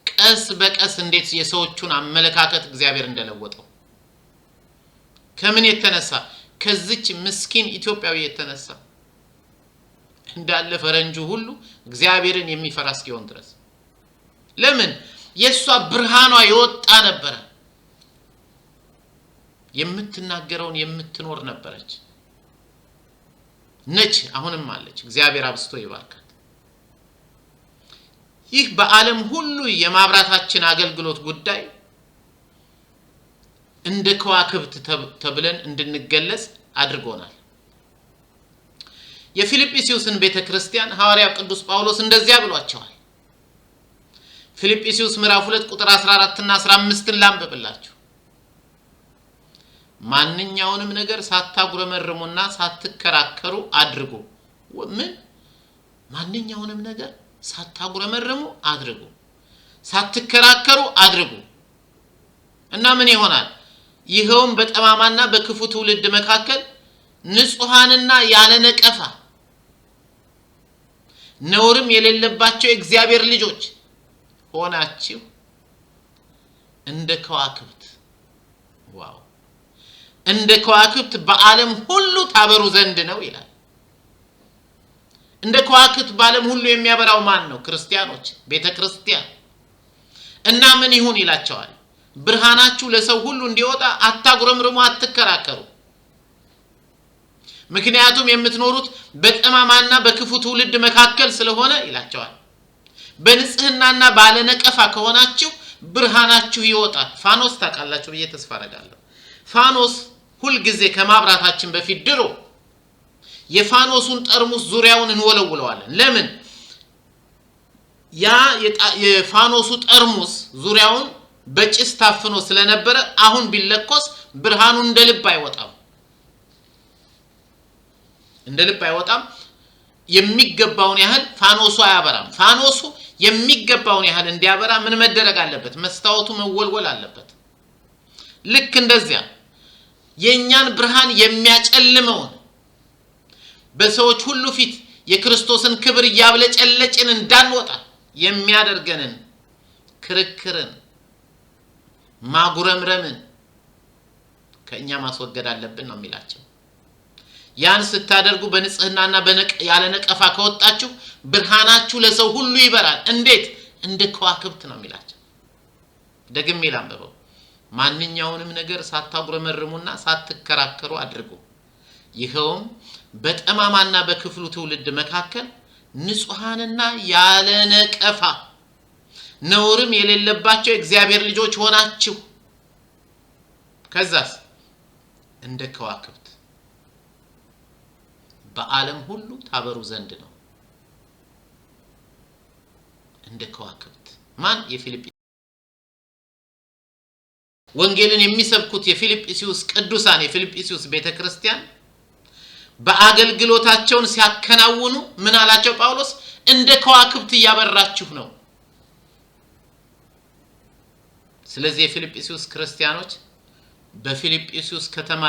ቀስ በቀስ እንዴት የሰዎቹን አመለካከት እግዚአብሔር እንደለወጠው። ከምን የተነሳ? ከዚች ምስኪን ኢትዮጵያዊ የተነሳ እንዳለ ፈረንጁ ሁሉ እግዚአብሔርን የሚፈራ እስኪሆን ድረስ። ለምን? የሷ ብርሃኗ የወጣ ነበር። የምትናገረውን የምትኖር ነበረች ነች፣ አሁንም አለች። እግዚአብሔር አብስቶ ይባርካት። ይህ በዓለም ሁሉ የማብራታችን አገልግሎት ጉዳይ እንደ ከዋክብት ተብለን እንድንገለጽ አድርጎናል። የፊልጵስዩስን ቤተክርስቲያን ሐዋርያው ቅዱስ ጳውሎስ እንደዚያ ብሏቸዋል። ፊልጵስዩስ ምዕራፍ 2 ቁጥር 14 እና 15 ላንብብላችሁ። ማንኛውንም ነገር ሳታጉረመርሙና ሳትከራከሩ አድርጉ። ምን? ማንኛውንም ነገር ሳታጉረመርሙ አድርጉ፣ ሳትከራከሩ አድርጉ። እና ምን ይሆናል? ይሄውም በጠማማና በክፉ ትውልድ መካከል ንጹሃንና ያለ ነቀፋ ነውርም የሌለባቸው የእግዚአብሔር ልጆች ሆናችሁ እንደ ከዋክብት ዋው እንደ ከዋክብት በዓለም ሁሉ ታበሩ ዘንድ ነው ይላል። እንደ ከዋክብት በዓለም ሁሉ የሚያበራው ማን ነው? ክርስቲያኖች፣ ቤተክርስቲያን። እና ምን ይሁን ይላቸዋል? ብርሃናችሁ ለሰው ሁሉ እንዲወጣ አታጉረምርሙ፣ አትከራከሩ። ምክንያቱም የምትኖሩት በጠማማና በክፉ ትውልድ መካከል ስለሆነ ይላቸዋል። በንጽህናና ባለነቀፋ ከሆናችሁ ብርሃናችሁ ይወጣል። ፋኖስ ታውቃላችሁ ብዬ ተስፋ አደርጋለሁ። ፋኖስ ሁሉ ጊዜ ከማብራታችን በፊት ድሮ የፋኖሱን ጠርሙስ ዙሪያውን እንወለውለዋለን። ለምን? ያ የፋኖሱ ጠርሙስ ዙሪያውን በጭስ ታፍኖ ስለነበረ አሁን ቢለኮስ ብርሃኑ እንደልብ አይወጣም የሚገባውን ያህል ፋኖሱ አያበራም ፋኖሱ የሚገባውን ያህል እንዲያበራ ምን መደረግ አለበት መስታወቱ መወልወል አለበት ልክ እንደዚያ የኛን ብርሃን የሚያጨልመው በሰዎች ሁሉ ፊት የክርስቶስን ክብር ያብለጨለጭን እንዳንወጣ የሚያደርገንን ክርክርን ማጉረምረምን ከኛ ማስወገድ አለብን ነው የሚላቸው ያን ስታደርጉ በንጽህናና ያለ ነቀፋ ከወጣችሁ ብርሃናችሁ ለሰው ሁሉ ይበራል እንዴት እንደ ከዋክብት ነው የሚላቸው ደግሜ ላንብበው ማንኛውንም ነገር ሳታጉረመርሙና ሳትከራከሩ አድርጉ ይሄውም በጠማማና በክፍሉ ትውልድ መካከል ንጹሃንና ያለ ነቀፋ ነውርም የሌለባቸው እግዚአብሔር ልጆች ሆናችሁ ከዛስ እንደ ከዋክብት በዓለም ሁሉ ታበሩ ዘንድ ነው እንደ ከዋክብት ማን የፊልጵስዩስ ወንጌልን የሚሰብኩት የፊልጵስዩስ ቅዱሳን የፊልጵስዩስ ቤተክርስቲያን በአገልግሎታቸውን ሲያከናውኑ ምን አላቸው ጳውሎስ እንደ ከዋክብት ያበራችሁ ነው ስለዚህ የፊልጵስዩስ ክርስቲያኖች በፊልጵስዩስ ከተማ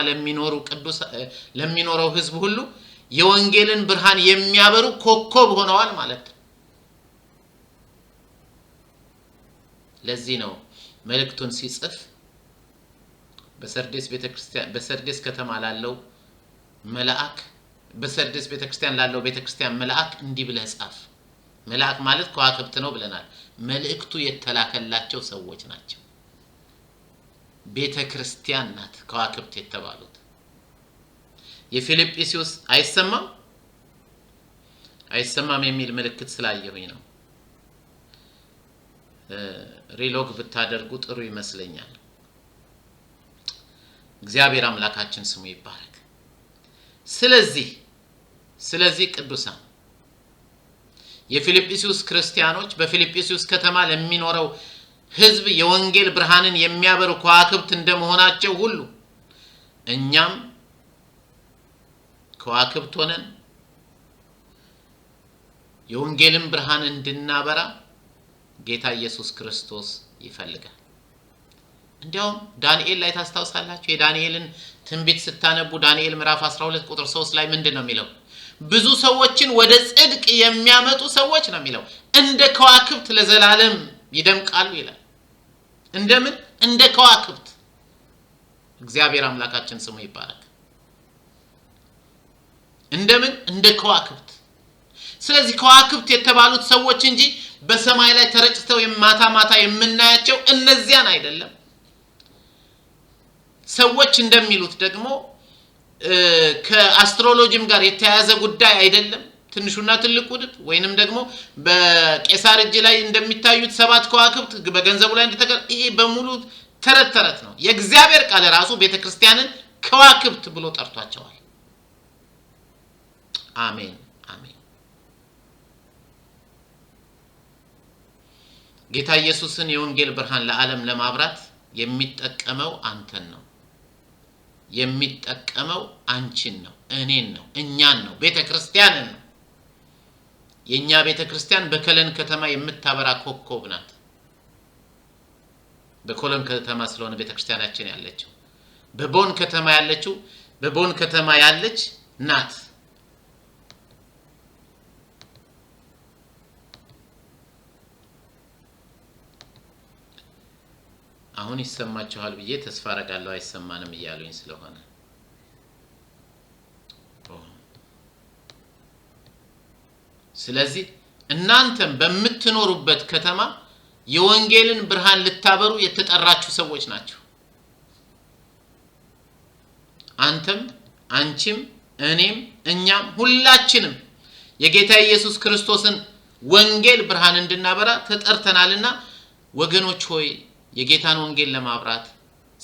ለሚኖረው ህዝብ ሁሉ የወንጌልን ብርሃን የሚያበሩ ኮከብ ሆነዋል ማለት ነው ለዚህ ነው መልእክቱን ሲጽፍ በሰርዴስ ከተማ ላለው መልአክ በሰርዴስ ቤተክርስቲያን ላለው ቤተክርስቲያን መልአክ እንዲህ ብለህ ጻፍ መልአክ ማለት ከዋክብት ነው ብለናል መልእክቱ የተላከላቸው ሰዎች ናቸው ቤተክርስቲያን ናት ከዋክብት የተባሉት የፊልጵስዩስ አይሰማም የሚል ምልክት ስላየሁኝ ነው ሪሎግ ብታደርጉ ጥሩ ይመስለኛል እግዚአብሔር አምላካችን ስሙ ይባረክ ስለዚህ ቅዱሳን የፊልጵስዩስ ክርስቲያኖች በፊልጵስዩስ ከተማ ለሚኖረው ህዝብ የወንጌል ብርሃንን የሚያበሩ ከዋክብት እንደመሆናቸው ሁሉ እኛም ከዋክብት ሆነን የወንጌልን ብርሃን እንድናበራ ጌታ ኢየሱስ ክርስቶስ ይፈልጋል እንዲያውም ዳንኤል ላይ ታስታውሳላችሁ የዳንኤልን ትንቢት ስታነቡ ዳንኤል ምዕራፍ 12 ቁጥር 3 ላይ ምንድነው የሚለው ብዙ ሰዎችን ወደ ጽድቅ የሚያመጡ ሰዎች ነው የሚለው እንደ ከዋክብት ለዘላለም ይደምቃሉ ይላል እንደምን እንደ ከዋክብት እግዚአብሔር አምላካችን ስሙ ይባረክ እንደምን እንደ ከዋክብት ስለዚህ ከዋክብት የተባሉት ሰዎች እንጂ በሰማይ ላይ ተረጭተው ማታ የምናያቸው እነዚያን አይደለም ሰዎች እንደሚሉት ደግሞ ከአስትሮሎጂም ጋር የተያያዘ ጉዳይ አይደለም ትንሹና ትልቁ ድብ ወይንም ደግሞ በቄሳር እጅ ላይ እንደሚታዩት ሰባት ከዋክብት በገንዘቡ ላይ እንደተቀር ይሄ በሙሉ ተረት ነው የእግዚአብሔር ቃል ራሱ ቤተክርስቲያንን ከዋክብት ብሎ ጠርቷቸዋል አሜን ጌታ ኢየሱስን የወንጌል ብርሃን ለዓለም ለማብራት የሚጠቀመው አንተን ነው የሚጠቀመው አንቺን ነው እኔን ነው እኛን ነው ቤተክርስቲያንን ነው የኛ ቤተክርስቲያን በኮሎን ከተማ የምታበራ ኮከብ ናት በኮሎን ከተማ ስለሆነ ቤተክርስቲያናችን ያለችው በቦን ከተማ ያለች ናት አሁን ይሰማችኋል ብዬ ተስፋ አደርጋለሁ አይሰማንም ይያሉኝ ስለሆነ ስለዚህ እናንተም በመትኖሩበት ከተማ የወንጌልን ብርሃን ልታበሩ የተጠራችሁ ሰዎች ናችሁ አንተም አንቺም እኔም እኛም ሁላችንም የጌታ ኢየሱስ ክርስቶስን ወንጌል ብርሃን እንድናበራ ተጠርተናልና ወገኖች ሆይ የጌታን ወንጌል ለማብራት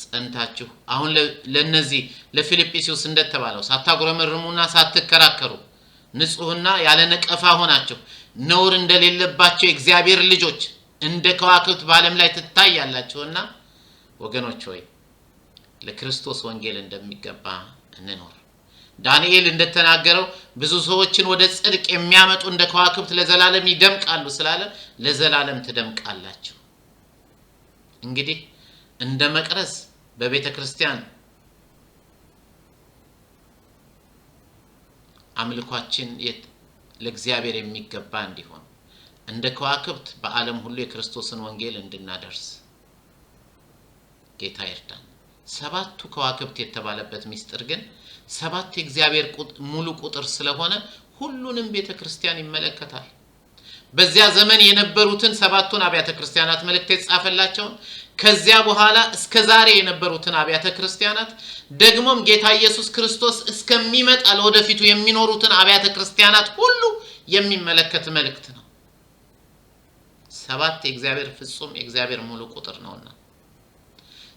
ጸንታችሁ አሁን ለነዚህ ለፊልጵስዩስ እንደተባለው ሳታጉረመርሙና ሳትከራከሩ ንጹህና ያለ ነቀፋ ሆናችሁ ነውር እንደሌለባቸው የእግዚአብሔር ልጆች እንደ ከዋክብት በዓለም ላይ ትታያላችሁና ወገኖች ሆይ ለክርስቶስ ወንጌል እንደሚገባ እንኖር። ዳንኤል እንደተናገረው ብዙ ሰዎችን ወደ ጽድቅ የሚያመጡ እንደ ከዋክብት ለዘላለም ይደምቃሉ ስላለ ለዘላለም ትደምቃላችሁ። እንግዲህ እንደ መቅረዝ በቤተ ክርስቲያን አምልኳችን ለእግዚአብሔር የሚገባ እንዲሆን እንደ ከዋክብት በዓለም ሁሉ የክርስቶስን ወንጌል እንድናደርስ ጌታ ይርዳን። ሰባቱ ከዋክብት የተባለበት ሚስጥር ግን ሰባት የእግዚአብሔር ሙሉ ቁጥር ስለሆነ ሁሉንም ቤተክርስቲያን ይመለከታል። በዚያ ዘመን የነበሩትን ሰባቱን አብያተ ክርስቲያናት መልእክት የተጻፈላቸው ከዚያ በኋላ እስከ ዛሬ የነበሩትን አብያተ ክርስቲያናት ደግሞም ጌታ ኢየሱስ ክርስቶስ እስከሚመጣ ለወደፊቱ የሚኖሩትን አብያተ ክርስቲያናት ሁሉ የሚመለከት መልእክት ነው። ሰባት የእግዚአብሔር ፍጹም የእግዚአብሔር ሙሉ ቁጥር ነውና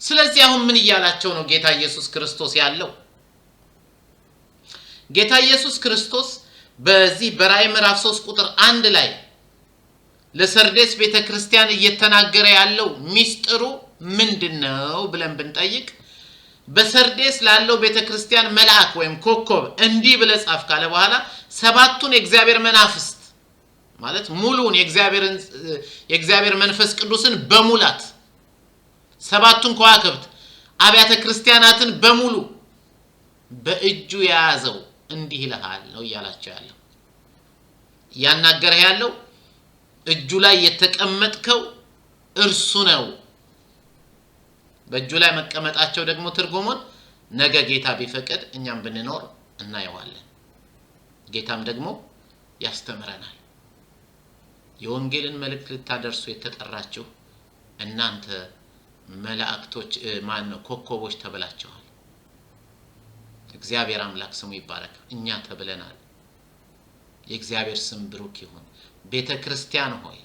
ስለዚህ አሁን ምን ይያላቸው ነው ጌታ ኢየሱስ ክርስቶስ ያለው? ጌታ ኢየሱስ ክርስቶስ በዚህ በራእይ ምዕራፍ 3 ቁጥር 1 ላይ ለሰርዴስ ቤተክርስቲያን እየተናገረ ያለው ሚስጥሩ ምንድነው ብለን ብንጠይቅ በሰርዴስ ላለው ቤተክርስቲያን መልአክ ወይም ኮከብ እንዲህ ብለ ጻፍ ካለ በኋላ ሰባቱን የእግዚአብሔር መናፍስት ማለት ሙሉን የእግዚአብሔር መንፈስ ቅዱስን በሙላት ሰባቱን ከዋክብት አብያተ ክርስቲያናትን በሙሉ በእጁ ያዘው እንዲህ ይልሃል ነው ያላቸው ያለው። ያናገረ ያለው እጁ ላይ የተቀመጥከው እርሱ ነው። በእጁ ላይ መቀመጣቸው ደግሞ ትርጉሙን ነገ ጌታ ቢፈቅድ እኛም ብንኖር እናየዋለን። ጌታም ደግሞ ያስተምረናል። የወንጌልን መልእክት ልታደርሱ የተጠራችሁ እናንተ መላእክቶች ኮከቦች ተብላችኋል። እግዚአብሔር አምላክ ስሙ ይባረክ። እኛ ተብለናል። የእግዚአብሔር ስም ብሩክ ይሁን። ቤተክርስቲያን ሆይ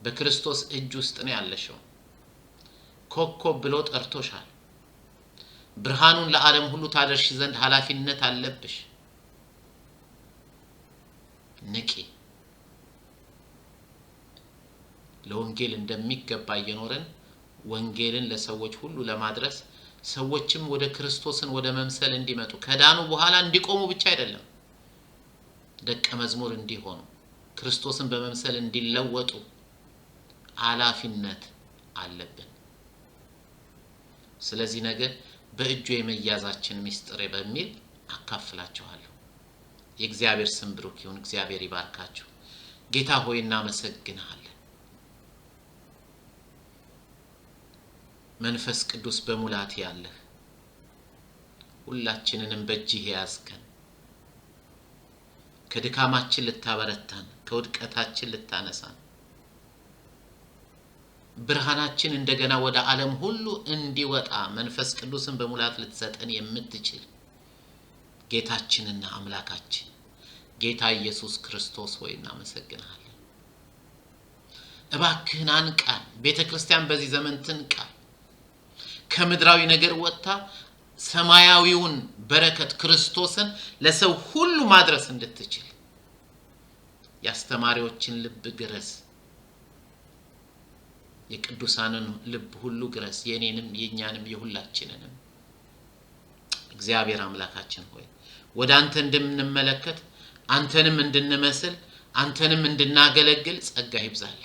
በክርስቶስ እጅ ውስጥ ነው ያለሽው። ኮከብ ብሎ ጠርቶሻል። ብርሃኑን ለዓለም ሁሉ ታደርሺ ዘንድ ኃላፊነት አለብሽ። ንቂ። ለወንጌል እንደሚገባ እየኖረን ወንጌልን ለሰዎች ሁሉ ለማድረስ ሰዎችም ወደ ክርስቶስን ወደ መምሰል እንዲመጡ ከዳኑ በኋላ እንዲቆሙ ብቻ አይደለም ደቀ መዝሙር እንዲሆኑ ክርስቶስን በመምሰል እንዲለወጡ ኃላፊነት አለብን። ስለዚህ ነገር በእጁ የመያዛችን ሚስጥር በሚል አካፍላችኋለሁ። የእግዚአብሔር ስም ብሩክ ይሁን። እግዚአብሔር ይባርካችሁ። ጌታ ሆይ እናመሰግናለን። መንፈስ ቅዱስ በሙላት ያለህ ሁላችንንም በእጅህ ያዝከን። ከድካማችን ልታበረታን ከውድቀታችን ልታነሳን ብርሃናችን እንደገና ወደ ዓለም ሁሉ እንዲወጣ መንፈስ ቅዱስን በሙላት ልትሰጠን የምትችል ጌታችንና አምላካችን ጌታ ኢየሱስ ክርስቶስ ሆይ እናመሰግናለን። እባክህን አንቃን። ቤተክርስቲያን በዚህ ዘመን ትንቃ። ከምድራዊ ነገር ወጣ ሰማያዊውን በረከት ክርስቶስን ለሰው ሁሉ ማድረስ እንድትችል ያስተማሪዎችን ልብ ግረስ። የቅዱሳንን ልብ ሁሉ ግረስ። የኔንም የኛንም የሁላችንንም እግዚአብሔር አምላካችን ሆይ ወደ አንተ እንድንመለከት አንተንም እንድንመስል አንተንም እንድናገለግል ጸጋ ይብዛል።